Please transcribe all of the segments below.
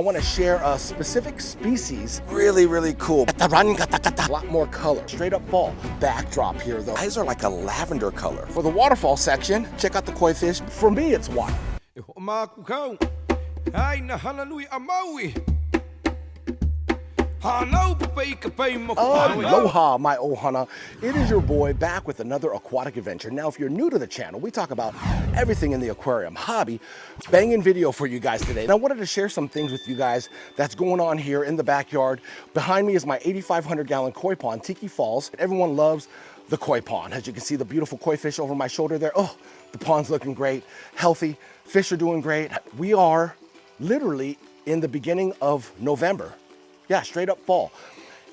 I want to share a specific species. Really cool. A lot more color. Straight up fall. Backdrop here though. Eyes are like a lavender color. For the waterfall section, check out the koi fish. For me, it's wild. Hana Hui A Maui. Aloha, my ohana. It is your boy back with another aquatic adventure. Now, if you're new to the channel, we talk about everything in the aquarium hobby. Banging video for you guys today. And I wanted to share some things with you guys that's going on here in the backyard. Behind me is my 8,500 gallon koi pond, Tiki Falls. Everyone loves the koi pond. As you can see, the beautiful koi fish over my shoulder there. Oh, the pond's looking great, healthy. Fish are doing great. We are literally in the beginning of November. Yeah, straight up fall.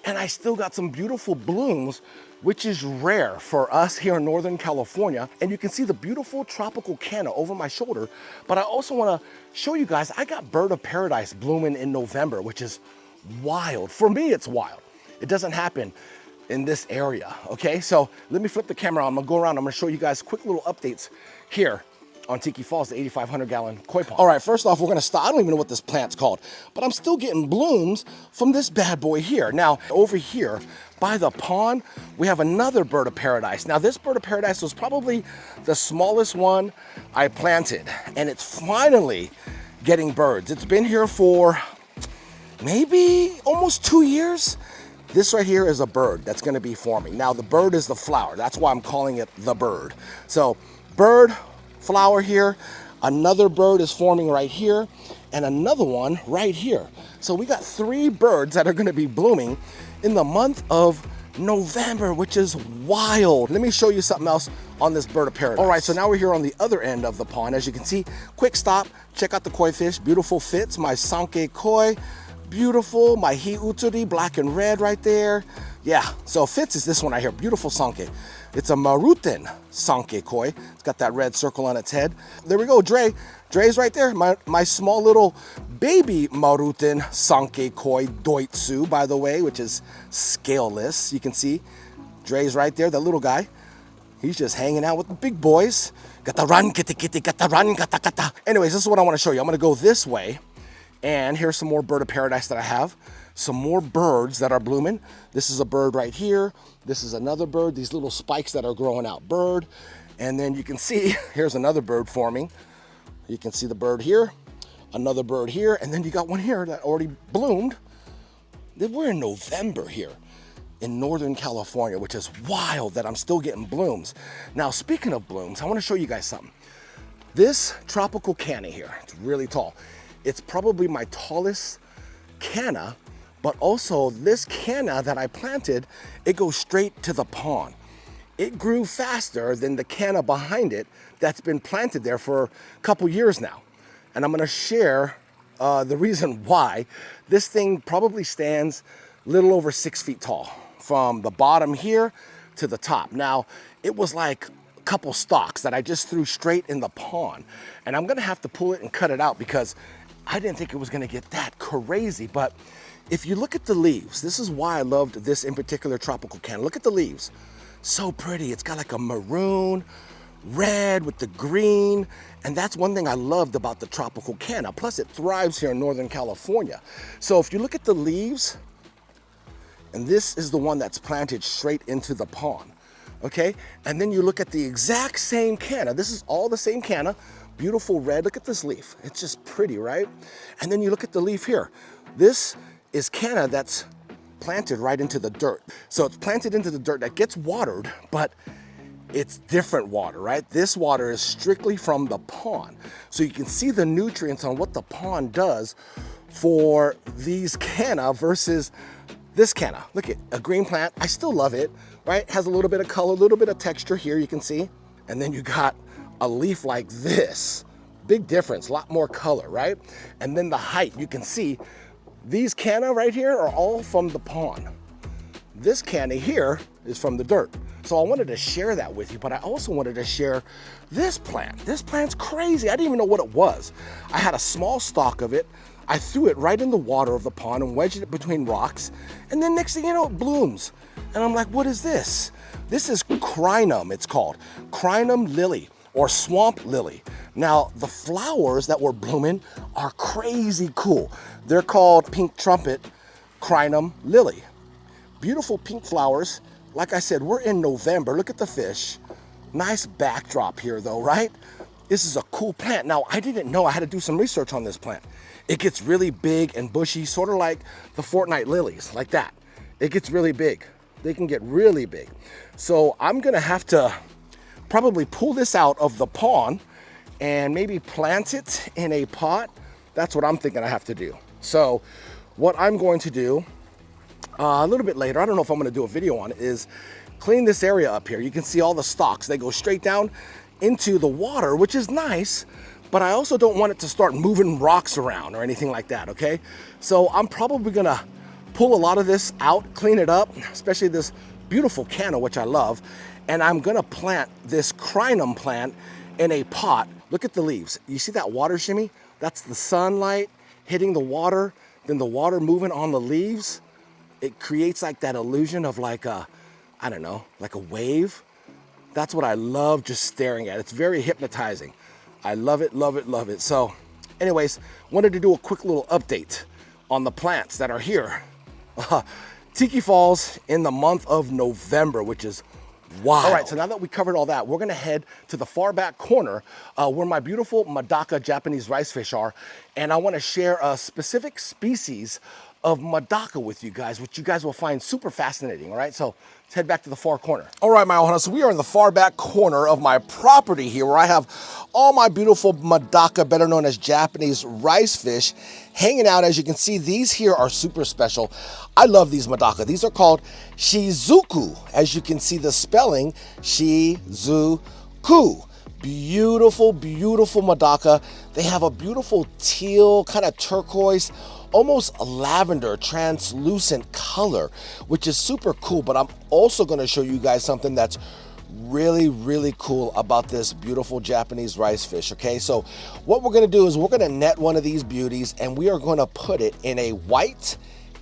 And I still got some beautiful blooms, which is rare for us here in Northern California. And you can see the beautiful tropical canna over my shoulder. But I also want to show you guys, I got bird of paradise blooming in November, which is wild. For me, it's wild. It doesn't happen in this area, okay? So let me flip the camera on. I'm gonna go around. I'm gonna show you guys quick little updates here on Tiki Falls, the 8,500 gallon koi pond. All right, first off, we're gonna start. I don't even know what this plant's called, but I'm still getting blooms from this bad boy here. Now, over here by the pond, we have another bird of paradise. Now, this bird of paradise was probably the smallest one I planted, and it's finally getting birds. It's been here for maybe almost 2 years. This right here is a bird that's gonna be forming. Now, the bird is the flower. That's why I'm calling it the bird. So, bird, flower here, another bird is forming right here, and another one right here. So we got 3 birds that are gonna be blooming in the month of November, which is wild. Let me show you something else on this bird of paradise. All right, so now we're here on the other end of the pond. As you can see, quick stop, check out the koi fish, beautiful fits, my Sanke koi, beautiful, my Hi'uturi, black and red right there. Yeah, so fits is this one right here, beautiful Sanke. It's a Maruten Sanke koi. It's got that red circle on its head. There we go, Dre. Dre's right there, my small little baby Maruten Sanke koi Doitsu, by the way, which is scaleless. You can see Dre's right there, that little guy. He's just hanging out with the big boys. Gata run, kitty kitty, gata run, gata gata. Anyways, this is what I want to show you. I'm gonna go this way, and here's some more bird of paradise that I have. Some more birds that are blooming. This is a bird right here. This is another bird, these little spikes that are growing out, bird. And then you can see, here's another bird forming. You can see the bird here, another bird here, and then you got one here that already bloomed. We're in November here in Northern California, which is wild that I'm still getting blooms. Now, speaking of blooms, I wanna show you guys something. This tropical canna here, it's really tall. It's probably my tallest canna, but also this canna that I planted, it goes straight to the pond. It grew faster than the canna behind it that's been planted there for a couple years now. And I'm gonna share the reason why. This thing probably stands a little over 6 feet tall from the bottom here to the top. Now, it was like a couple stalks that I just threw straight in the pond. And I'm gonna have to pull it and cut it out because I didn't think it was gonna get that crazy. But if you look at the leaves, this is why I loved this in particular tropical canna. Look at the leaves, so pretty. It's got like a maroon, red with the green. And that's one thing I loved about the tropical canna. Plus it thrives here in Northern California. So if you look at the leaves, and this is the one that's planted straight into the pond, okay? And then you look at the exact same canna. This is all the same canna, beautiful red. Look at this leaf. It's just pretty, right? And then you look at the leaf here. This is canna that's planted right into the dirt. So it's planted into the dirt that gets watered, but it's different water, right? This water is strictly from the pond. So you can see the nutrients on what the pond does for these canna versus this canna. Look at a green plant. I still love it, right? Has a little bit of color, a little bit of texture here, you can see. And then you got a leaf like this. Big difference, a lot more color, right? And then the height, you can see these canna right here are all from the pond. This canna here is from the dirt. So I wanted to share that with you, but I also wanted to share this plant. This plant's crazy. I didn't even know what it was. I had a small stalk of it. I threw it right in the water of the pond and wedged it between rocks. And then next thing you know, it blooms. And I'm like, what is this? This is crinum, it's called. Crinum lily, or swamp lily. Now, the flowers that were blooming are crazy cool. They're called pink trumpet crinum lily. Beautiful pink flowers. Like I said, we're in November. Look at the fish. Nice backdrop here though, right? This is a cool plant. Now, I didn't know. I had to do some research on this plant. It gets really big and bushy, sort of like the Fortnite lilies, like that. It gets really big. They can get really big. So I'm gonna have to probably pull this out of the pond and maybe plant it in a pot. That's what I'm thinking I have to do. So what I'm going to do a little bit later, I don't know if I'm gonna do a video on it, is clean this area up here. You can see all the stalks. They go straight down into the water, which is nice, but I also don't want it to start moving rocks around or anything like that, okay? So I'm probably gonna pull a lot of this out, clean it up, especially this beautiful canna, which I love, and I'm gonna plant this crinum plant in a pot. Look at the leaves. You see that water shimmy? That's the sunlight hitting the water, then the water moving on the leaves. It creates like that illusion of like a, I don't know, like a wave. That's what I love just staring at. It's very hypnotizing. I love it, love it, love it. So anyways, wanted to do a quick little update on the plants that are here. Tiki Falls in the month of November, which is wild. All right, so now that we covered all that, we're gonna head to the far back corner where my beautiful Medaka Japanese rice fish are. And I wanna share a specific species of Medaka with you guys, which you guys will find super fascinating, all right? So let's head back to the far corner. All right, my ohana, so we are in the far back corner of my property here where I have all my beautiful Medaka, better known as Japanese rice fish, hanging out. As you can see, these here are super special. I love these Medaka. These are called Shizuku. As you can see the spelling, Shizuku. Beautiful, beautiful Medaka. They have a beautiful teal, kind of turquoise, almost lavender, translucent color, which is super cool. But I'm also going to show you guys something that's really, really cool about this beautiful Japanese rice fish, okay? So what we're going to do is we're going to net one of these beauties and we are going to put it in a white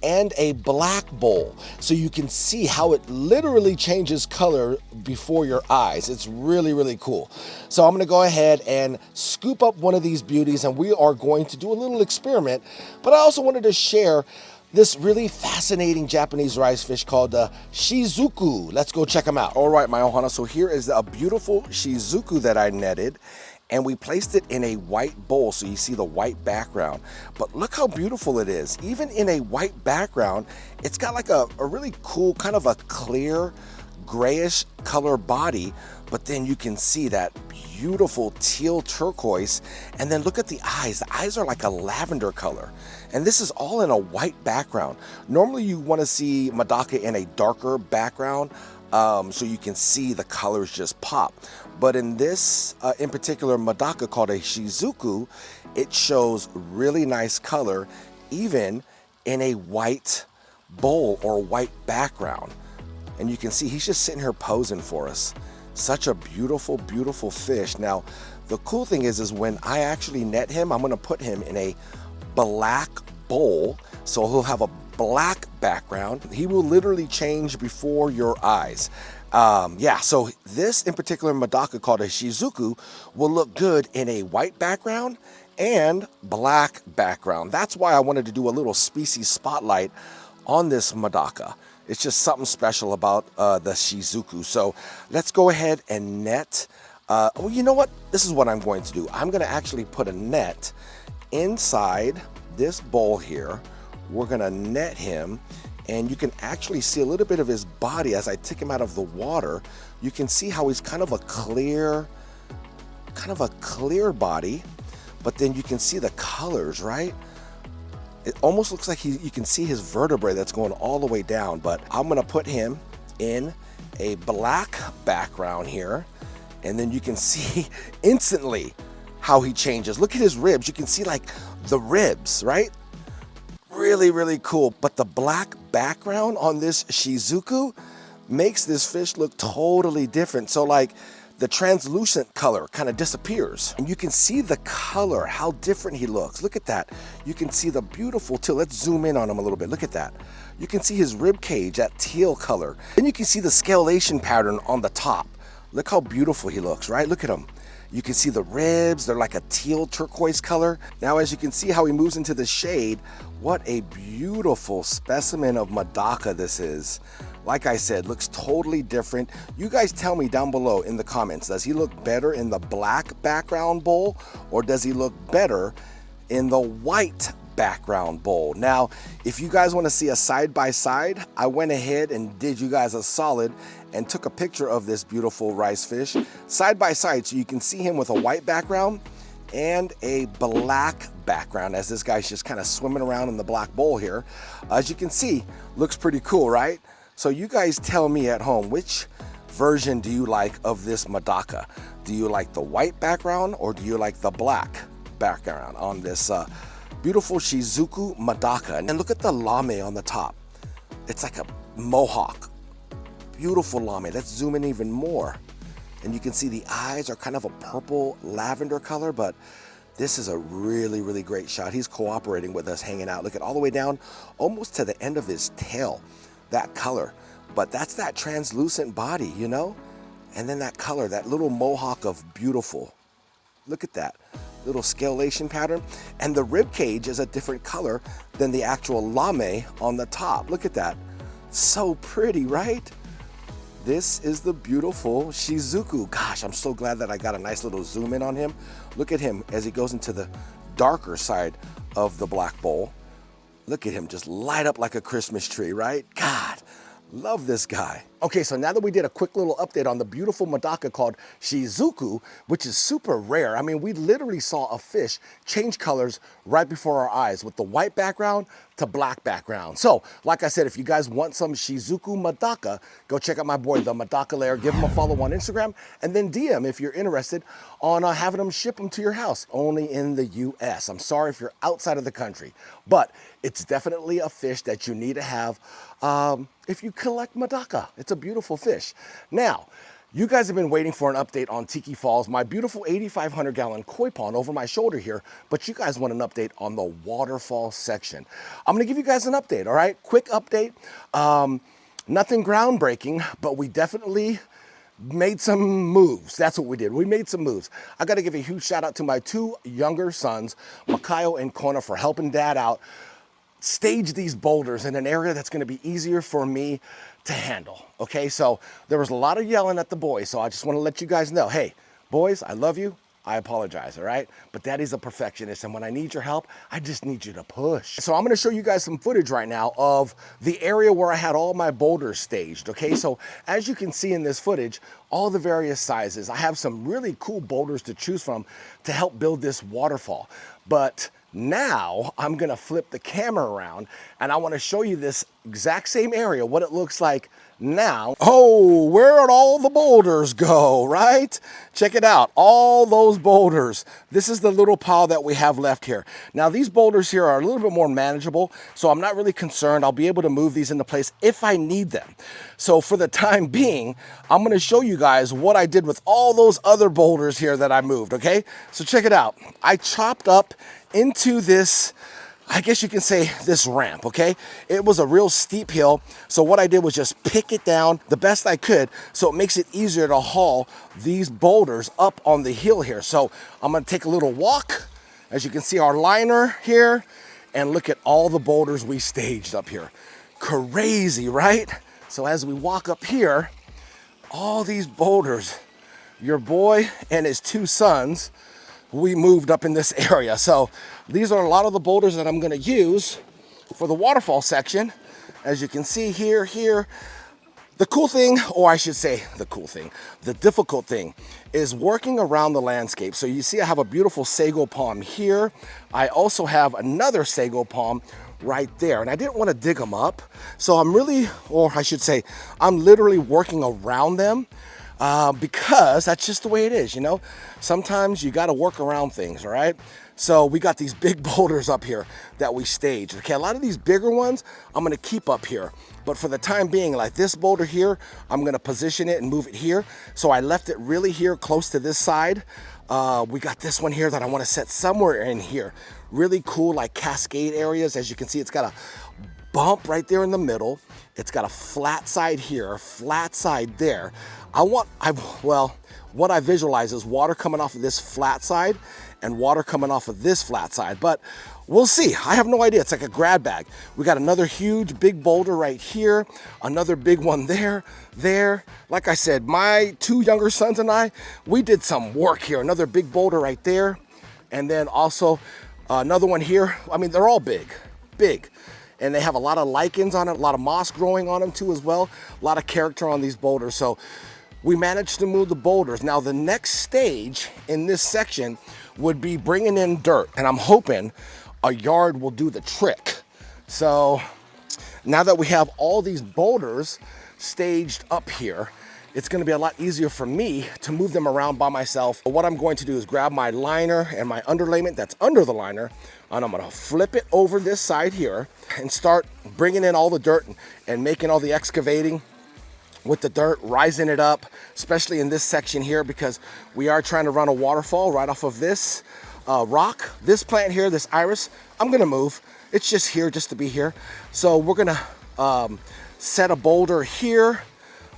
and a black bowl so you can see how it literally changes color before your eyes. It's really, really cool. So I'm gonna go ahead and scoop up one of these beauties and we are going to do a little experiment, but I also wanted to share this really fascinating Japanese rice fish called the Shizuku. Let's go check them out. All right, my ohana, so here is a beautiful Shizuku that I netted, and we placed it in a white bowl so you see the white background. But look how beautiful it is. Even in a white background, it's got like a really cool kind of a clear grayish color body, but then you can see that beautiful teal turquoise, and then look at the eyes. The eyes are like a lavender color, and this is all in a white background. Normally you want to see Medaka in a darker background so you can see the colors just pop. But in this, in particular, Medaka called a Shizuku, it shows really nice color, even in a white bowl or white background. And you can see he's just sitting here posing for us. Such a beautiful, beautiful fish. Now, the cool thing is when I actually net him, I'm gonna put him in a black bowl, so he'll have a black background. He will literally change before your eyes. Yeah, so this in particular Medaka called a Shizuku will look good in a white background and black background. That's why I wanted to do a little species spotlight on this Medaka. It's just something special about the Shizuku. So let's go ahead and net. Oh, you know what? This is what I'm going to do. I'm gonna actually put a net inside this bowl here. We're gonna net him, and you can actually see a little bit of his body as I take him out of the water. You can see how he's kind of a clear body, but then you can see the colors, right? It almost looks like you can see his vertebrae that's going all the way down, but I'm gonna put him in a black background here, and then you can see instantly how he changes. Look at his ribs. You can see like the ribs, right? Really, really cool. But the black background on this Shizuku makes this fish look totally different. So like the translucent color kind of disappears, and you can see the color, how different he looks. Look at that. You can see the beautiful teal. Let's zoom in on him a little bit. Look at that. You can see his rib cage, that teal color. Then you can see the scalation pattern on the top. Look how beautiful he looks, right? Look at him. You can see the ribs, they're like a teal turquoise color. Now, as you can see how he moves into the shade, what a beautiful specimen of Medaka this is. Like I said, looks totally different. You guys tell me down below in the comments, does he look better in the black background bowl or does he look better in the white background bowl? Now, if you guys want to see a side-by-side, I went ahead and did you guys a solid and took a picture of this beautiful rice fish side-by-side so you can see him with a white background and a black background as this guy's just kind of swimming around in the black bowl here. As you can see, looks pretty cool, right? So you guys tell me at home, which version do you like of this Medaka? Do you like the white background or do you like the black background on this beautiful Shizuku Medaka? And look at the lame on the top. It's like a mohawk. Beautiful lame. Let's zoom in even more. And you can see the eyes are kind of a purple lavender color, but this is a really, really great shot. He's cooperating with us, hanging out. Look at all the way down, almost to the end of his tail, that color. But that's that translucent body, you know? And then that color, that little mohawk of beautiful. Look at that little scalation pattern. And the rib cage is a different color than the actual lame on the top. Look at that. So pretty, right? This is the beautiful Shizuku. Gosh, I'm so glad that I got a nice little zoom in on him. Look at him as he goes into the darker side of the black bowl. Look at him just light up like a Christmas tree, right? God, love this guy. Okay, so now that we did a quick little update on the beautiful Medaka called Shizuku, which is super rare. I mean, we literally saw a fish change colors right before our eyes with the white background to black background. So, like I said, if you guys want some Shizuku Medaka, go check out my boy, the Medaka LAIR. Give him a follow on Instagram and then DM if you're interested on having them ship them to your house. Only in the US. I'm sorry if you're outside of the country, but it's definitely a fish that you need to have if you collect Medaka. It's a beautiful fish. Now, you guys have been waiting for an update on Tiki Falls, my beautiful 8,500 gallon koi pond over my shoulder here, but you guys want an update on the waterfall section. I'm gonna give you guys an update, all right? Quick update, nothing groundbreaking, but we definitely made some moves. That's what we did. We made some moves. I gotta give a huge shout out to my two younger sons, Makayo and Kona, for helping dad out stage these boulders in an area that's going to be easier for me to handle. Okay, so there was a lot of yelling at the boys, so I just want to let you guys know, hey, boys, I love you. I apologize, all right? But Daddy's a perfectionist, and when I need your help, I just need you to push. So I'm gonna show you guys some footage right now of the area where I had all my boulders staged, okay? So as you can see in this footage, all the various sizes, I have some really cool boulders to choose from to help build this waterfall. But now I'm gonna flip the camera around and I wanna show you this exact same area, what it looks like now. Oh, where'd all the boulders go, right? Check it out, all those boulders. This is the little pile that we have left here. Now these boulders here are a little bit more manageable, so I'm not really concerned. I'll be able to move these into place if I need them. So for the time being, I'm gonna show you guys what I did with all those other boulders here that I moved, okay? So check it out. I chopped up into this, I guess you can say this ramp, okay? It was a real steep hill, so what I did was just pick it down the best I could so it makes it easier to haul these boulders up on the hill here. So I'm gonna take a little walk, as you can see our liner here, and look at all the boulders we staged up here. Crazy, right? So as we walk up here, all these boulders, your boy and his two sons, we moved up in this area. So these are a lot of the boulders that I'm gonna use for the waterfall section. As you can see here. The cool thing, or I should say the cool thing, the difficult thing is working around the landscape. So you see I have a beautiful sago palm here. I also have another sago palm right there, and I didn't want to dig them up. So I'm really, or I should say, I'm literally working around them. Because that's just the way it is, you know? Sometimes you got to work around things, all right? So we got these big boulders up here that we staged. Okay, a lot of these bigger ones I'm gonna keep up here. But for the time being, like this boulder here, I'm gonna position it and move it here. So I left it really here close to this side. We got this one here that I wanna set somewhere in here. Really cool, like cascade areas. As you can see, it's got a bump right there in the middle. It's got a flat side here, flat side there. Well, what I visualize is water coming off of this flat side and water coming off of this flat side, but we'll see. I have no idea. It's like a grab bag. We got another huge big boulder right here, another big one there. Like I said, my 2 younger sons and I, we did some work here. Another big boulder right there, and then also another one here. I mean, they're all big. And they have a lot of lichens on it, a lot of moss growing on them too as well, a lot of character on these boulders. So we managed to move the boulders. Now the next stage in this section would be bringing in dirt, and I'm hoping a yard will do the trick. So now that we have all these boulders staged up here, it's gonna be a lot easier for me to move them around by myself. But what I'm going to do is grab my liner and my underlayment that's under the liner, and I'm gonna flip it over this side here and start bringing in all the dirt and making all the excavating with the dirt, rising it up, especially in this section here, because we are trying to run a waterfall right off of this rock. This plant here, this iris, I'm gonna move. It's just here, just to be here. So we're gonna set a boulder here,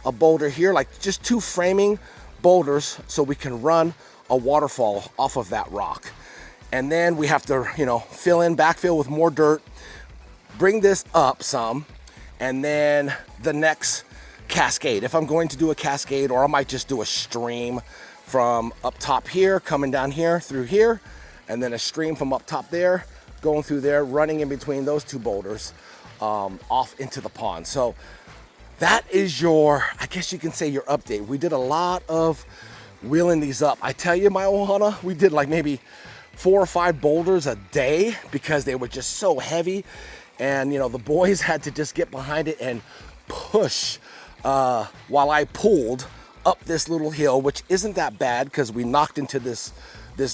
like just 2 framing boulders so we can run a waterfall off of that rock. And then we have to, you know, backfill with more dirt, bring this up some, and then the next cascade. If I'm going to do a cascade, or I might just do a stream from up top here, coming down here through here, and then a stream from up top there, going through there, running in between those 2 boulders off into the pond. So that is your, I guess you can say, your update. We did a lot of wheeling these up. I tell you, my Ohana, we did like maybe 4 or 5 boulders a day because they were just so heavy. And you know, the boys had to just get behind it and push while I pulled up this little hill, which isn't that bad because we knocked into this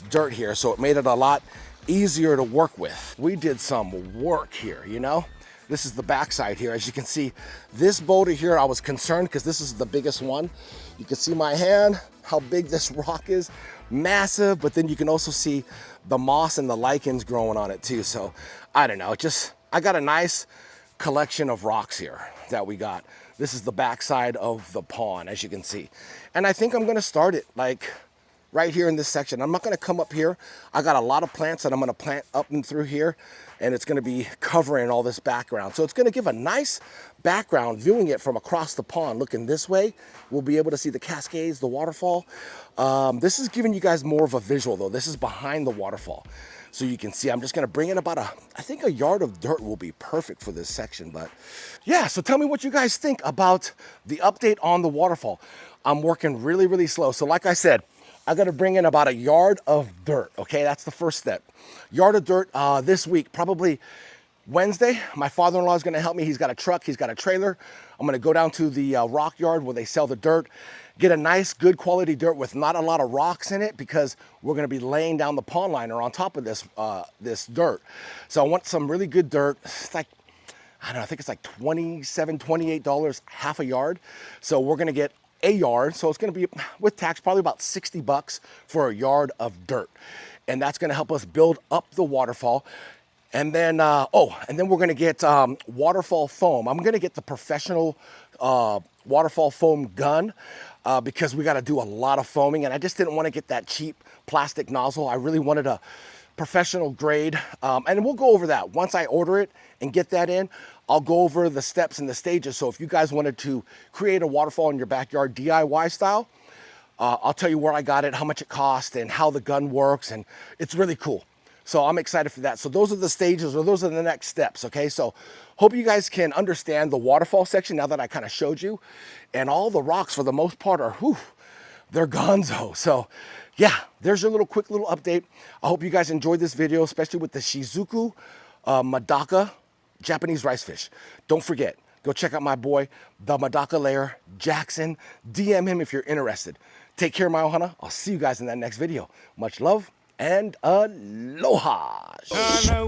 dirt here. So it made it a lot easier to work with. We did some work here, you know? This is the backside here. As you can see, this boulder here, I was concerned because this is the biggest one. You can see my hand, how big this rock is, massive, but then you can also see the moss and the lichens growing on it too. So I don't know, I got a nice collection of rocks here that we got. This is the backside of the pond, as you can see. And I think I'm gonna start it like right here in this section. I'm not gonna come up here. I got a lot of plants that I'm gonna plant up and through here, and it's gonna be covering all this background. So it's gonna give a nice background, viewing it from across the pond, looking this way. We'll be able to see the cascades, the waterfall. This is giving you guys more of a visual though. This is behind the waterfall. So you can see, I'm just gonna bring in about I think a yard of dirt will be perfect for this section. But yeah, so tell me what you guys think about the update on the waterfall. I'm working really, really slow. So like I said, I gotta bring in about a yard of dirt, okay? That's the first step. Yard of dirt this week, probably Wednesday. My father-in-law is gonna help me. He's got a truck, he's got a trailer. I'm gonna go down to the rock yard where they sell the dirt, get a nice, good quality dirt with not a lot of rocks in it, because we're gonna be laying down the pond liner on top of this, this dirt. So I want some really good dirt. It's like, I don't know, I think it's like $27, $28 half a yard. So we're gonna get a yard, so it's gonna be, with tax, probably about 60 bucks for a yard of dirt. And that's gonna help us build up the waterfall. And then, and then we're gonna get waterfall foam. I'm gonna get the professional waterfall foam gun because we gotta do a lot of foaming, and I just didn't wanna get that cheap plastic nozzle. I really wanted a professional grade, and we'll go over that. Once I order it and get that in, I'll go over the steps and the stages. So if you guys wanted to create a waterfall in your backyard DIY style, I'll tell you where I got it, how much it cost, and how the gun works, and it's really cool. So I'm excited for that. So those are the stages, or those are the next steps, okay? So hope you guys can understand the waterfall section now that I kind of showed you. And all the rocks, for the most part, are, whew, they're gonzo. So yeah, there's your little quick little update. I hope you guys enjoyed this video, especially with the Shizuku Medaka Japanese rice fish. Don't forget, go check out my boy, the Medaka LAIR, Jackson. DM him if you're interested. Take care, my ohana. I'll see you guys in that next video. Much love and aloha. Hana